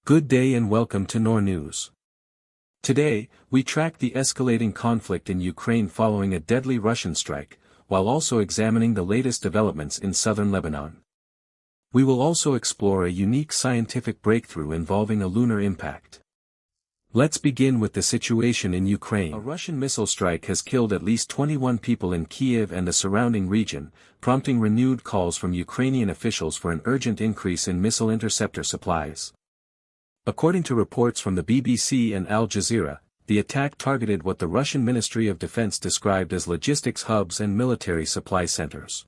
Good day and welcome to NoorNews. Today, we track the escalating conflict in Ukraine following a deadly Russian strike, while also examining the latest developments in southern Lebanon. We will also explore a unique scientific breakthrough involving a lunar impact. Let's begin with the situation in Ukraine. A Russian missile strike has killed at least 21 people in Kyiv and the surrounding region, prompting renewed calls from Ukrainian officials for an urgent increase in missile interceptor supplies. According to reports from the BBC and Al Jazeera, the attack targeted what the Russian Ministry of Defense described as logistics hubs and military supply centers.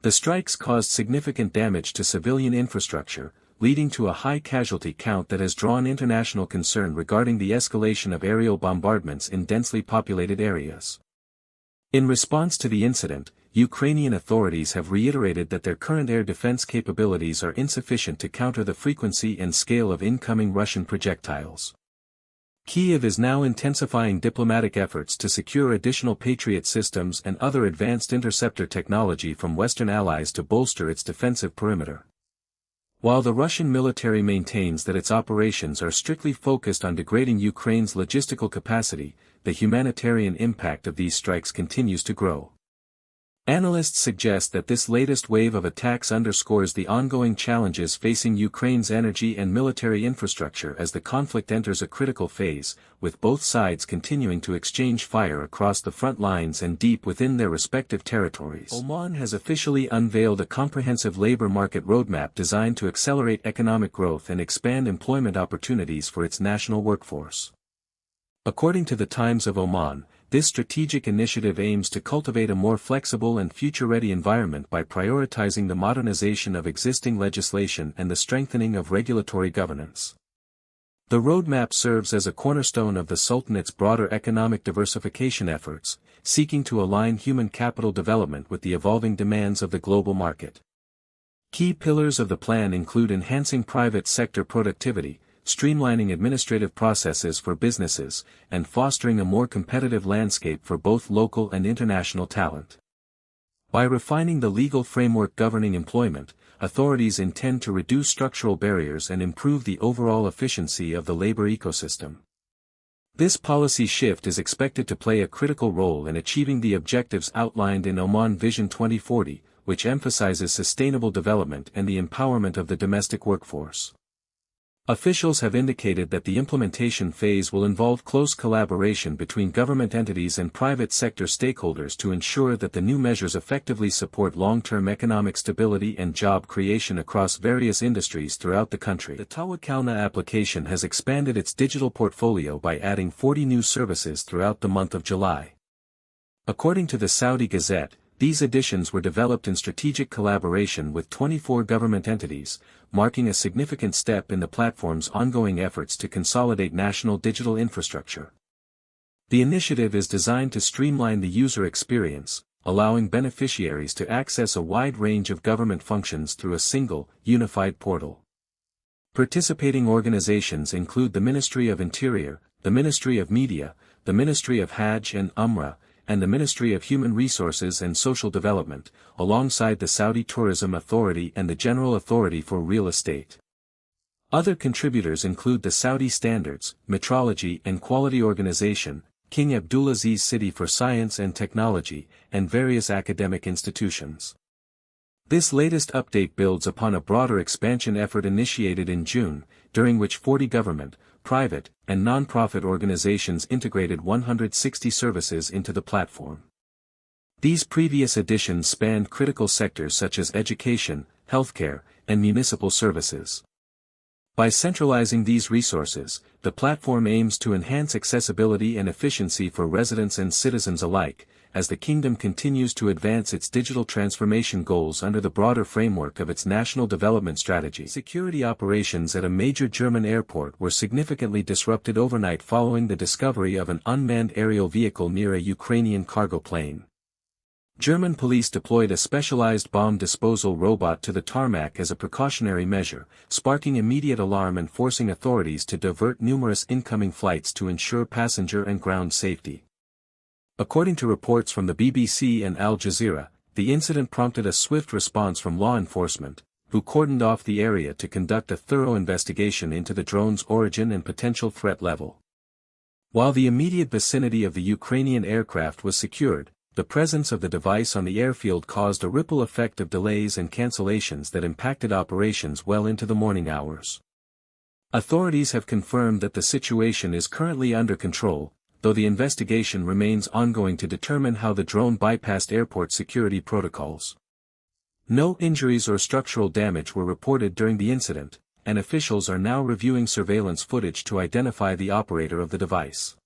The strikes caused significant damage to civilian infrastructure, leading to a high casualty count that has drawn international concern regarding the escalation of aerial bombardments in densely populated areas. In response to the incident, Ukrainian authorities have reiterated that their current air defense capabilities are insufficient to counter the frequency and scale of incoming Russian projectiles. Kyiv is now intensifying diplomatic efforts to secure additional Patriot systems and other advanced interceptor technology from Western allies to bolster its defensive perimeter. While the Russian military maintains that its operations are strictly focused on degrading Ukraine's logistical capacity, the humanitarian impact of these strikes continues to grow. Analysts suggest that this latest wave of attacks underscores the ongoing challenges facing Ukraine's energy and military infrastructure as the conflict enters a critical phase, with both sides continuing to exchange fire across the front lines and deep within their respective territories. Oman has officially unveiled a comprehensive labor market roadmap designed to accelerate economic growth and expand employment opportunities for its national workforce. According to the Times of Oman, this strategic initiative aims to cultivate a more flexible and future-ready environment by prioritizing the modernization of existing legislation and the strengthening of regulatory governance. The roadmap serves as a cornerstone of the Sultanate's broader economic diversification efforts, seeking to align human capital development with the evolving demands of the global market. Key pillars of the plan include enhancing private sector productivity, streamlining administrative processes for businesses, and fostering a more competitive landscape for both local and international talent. By refining the legal framework governing employment, authorities intend to reduce structural barriers and improve the overall efficiency of the labor ecosystem. This policy shift is expected to play a critical role in achieving the objectives outlined in Oman Vision 2040, which emphasizes sustainable development and the empowerment of the domestic workforce. Officials have indicated that the implementation phase will involve close collaboration between government entities and private sector stakeholders to ensure that the new measures effectively support long-term economic stability and job creation across various industries throughout the country. The Tawakkalna application has expanded its digital portfolio by adding 40 new services throughout the month of July. According to the Saudi Gazette, these additions were developed in strategic collaboration with 24 government entities, marking a significant step in the platform's ongoing efforts to consolidate national digital infrastructure. The initiative is designed to streamline the user experience, allowing beneficiaries to access a wide range of government functions through a single, unified portal. Participating organizations include the Ministry of Interior, the Ministry of Media, the Ministry of Hajj and Umrah, and the Ministry of Human Resources and Social Development, alongside the Saudi Tourism Authority and the General Authority for Real Estate. Other contributors include the Saudi Standards, Metrology and Quality Organization, King Abdulaziz City for Science and Technology, and various academic institutions. This latest update builds upon a broader expansion effort initiated in June, during which 40 government, private, and non-profit organizations integrated 160 services into the platform. These previous additions spanned critical sectors such as education, healthcare, and municipal services. By centralizing these resources, the platform aims to enhance accessibility and efficiency for residents and citizens alike, as the kingdom continues to advance its digital transformation goals under the broader framework of its national development strategy. Security operations at a major German airport were significantly disrupted overnight following the discovery of an unmanned aerial vehicle near a Ukrainian cargo plane. German police deployed a specialized bomb disposal robot to the tarmac as a precautionary measure, sparking immediate alarm and forcing authorities to divert numerous incoming flights to ensure passenger and ground safety. According to reports from the BBC and Al Jazeera, the incident prompted a swift response from law enforcement, who cordoned off the area to conduct a thorough investigation into the drone's origin and potential threat level. While the immediate vicinity of the Ukrainian aircraft was secured, the presence of the device on the airfield caused a ripple effect of delays and cancellations that impacted operations well into the morning hours. Authorities have confirmed that the situation is currently under control, though the investigation remains ongoing to determine how the drone bypassed airport security protocols. No injuries or structural damage were reported during the incident, and officials are now reviewing surveillance footage to identify the operator of the device.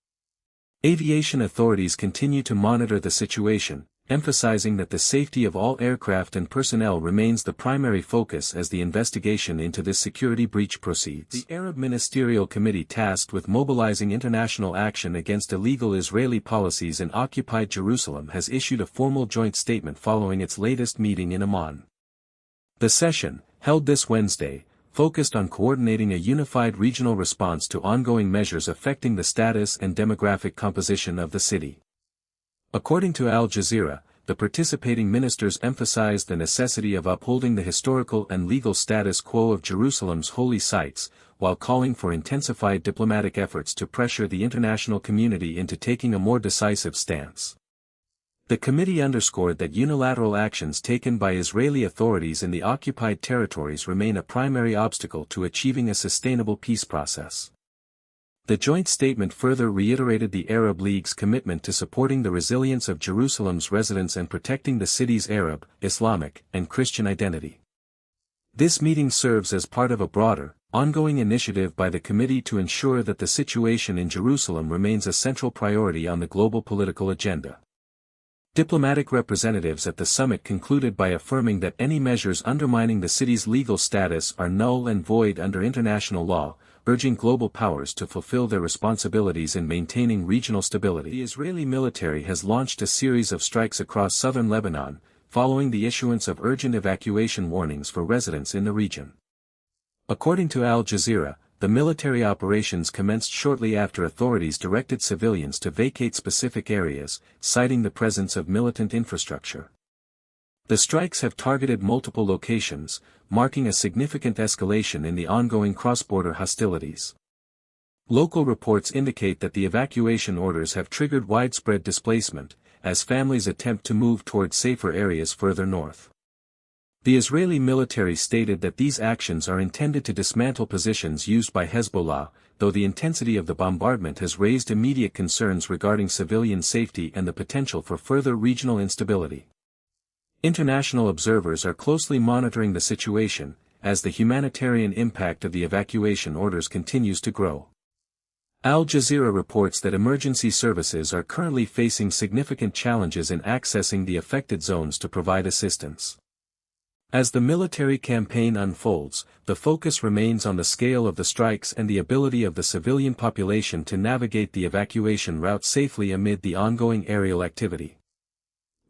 Aviation authorities continue to monitor the situation, emphasizing that the safety of all aircraft and personnel remains the primary focus as the investigation into this security breach proceeds. The Arab Ministerial Committee tasked with mobilizing international action against illegal Israeli policies in occupied Jerusalem has issued a formal joint statement following its latest meeting in Amman. The session, held this Wednesday, focused on coordinating a unified regional response to ongoing measures affecting the status and demographic composition of the city. According to Al Jazeera, the participating ministers emphasized the necessity of upholding the historical and legal status quo of Jerusalem's holy sites, while calling for intensified diplomatic efforts to pressure the international community into taking a more decisive stance. The committee underscored that unilateral actions taken by Israeli authorities in the occupied territories remain a primary obstacle to achieving a sustainable peace process. The joint statement further reiterated the Arab League's commitment to supporting the resilience of Jerusalem's residents and protecting the city's Arab, Islamic, and Christian identity. This meeting serves as part of a broader, ongoing initiative by the committee to ensure that the situation in Jerusalem remains a central priority on the global political agenda. Diplomatic representatives at the summit concluded by affirming that any measures undermining the city's legal status are null and void under international law, urging global powers to fulfill their responsibilities in maintaining regional stability. The Israeli military has launched a series of strikes across southern Lebanon, following the issuance of urgent evacuation warnings for residents in the region. According to Al Jazeera, the military operations commenced shortly after authorities directed civilians to vacate specific areas, citing the presence of militant infrastructure. The strikes have targeted multiple locations, marking a significant escalation in the ongoing cross-border hostilities. Local reports indicate that the evacuation orders have triggered widespread displacement, as families attempt to move towards safer areas further north. The Israeli military stated that these actions are intended to dismantle positions used by Hezbollah, though the intensity of the bombardment has raised immediate concerns regarding civilian safety and the potential for further regional instability. International observers are closely monitoring the situation, as the humanitarian impact of the evacuation orders continues to grow. Al Jazeera reports that emergency services are currently facing significant challenges in accessing the affected zones to provide assistance. As the military campaign unfolds, the focus remains on the scale of the strikes and the ability of the civilian population to navigate the evacuation route safely amid the ongoing aerial activity.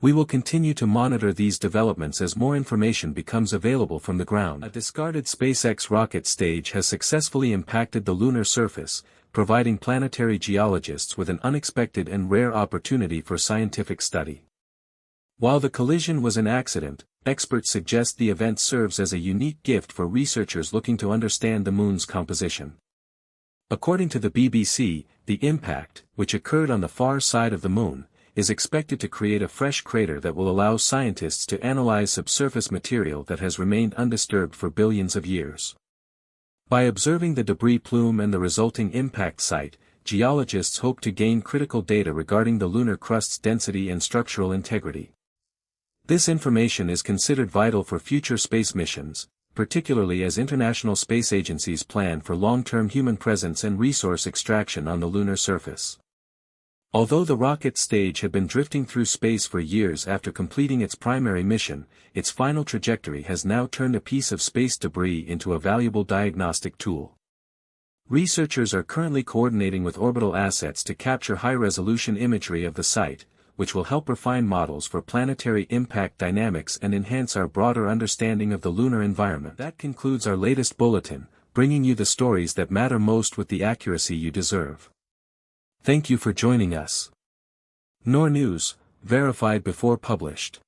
We will continue to monitor these developments as more information becomes available from the ground. A discarded SpaceX rocket stage has successfully impacted the lunar surface, providing planetary geologists with an unexpected and rare opportunity for scientific study. While the collision was an accident, experts suggest the event serves as a unique gift for researchers looking to understand the Moon's composition. According to the BBC, the impact, which occurred on the far side of the Moon, is expected to create a fresh crater that will allow scientists to analyze subsurface material that has remained undisturbed for billions of years. By observing the debris plume and the resulting impact site, geologists hope to gain critical data regarding the lunar crust's density and structural integrity. This information is considered vital for future space missions, particularly as international space agencies plan for long-term human presence and resource extraction on the lunar surface. Although the rocket stage had been drifting through space for years after completing its primary mission, its final trajectory has now turned a piece of space debris into a valuable diagnostic tool. Researchers are currently coordinating with orbital assets to capture high-resolution imagery of the site, which will help refine models for planetary impact dynamics and enhance our broader understanding of the lunar environment. That concludes our latest bulletin, bringing you the stories that matter most with the accuracy you deserve. Thank you for joining us. NoorNews, verified before published.